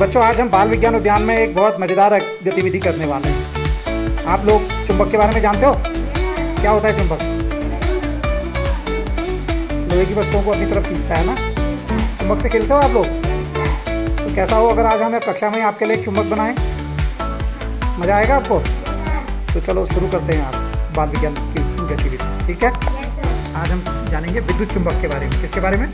बच्चों, आज हम बाल विज्ञान उद्यान में एक बहुत मज़ेदार गतिविधि करने वाले हैं। आप लोग चुंबक के बारे में जानते हो? क्या होता है चुंबक? लोहे की वस्तुओं को अपनी तरफ खींचता है ना। चुंबक से खेलते हो आप लोग? तो कैसा हो अगर आज हम कक्षा में आपके लिए एक चुंबक बनाएं? मज़ा आएगा आपको? तो चलो शुरू करते हैं आज बाल विज्ञान की गतिविधि। ठीक है, आज हम जानेंगे विद्युत चुंबक के बारे में। किसके बारे में?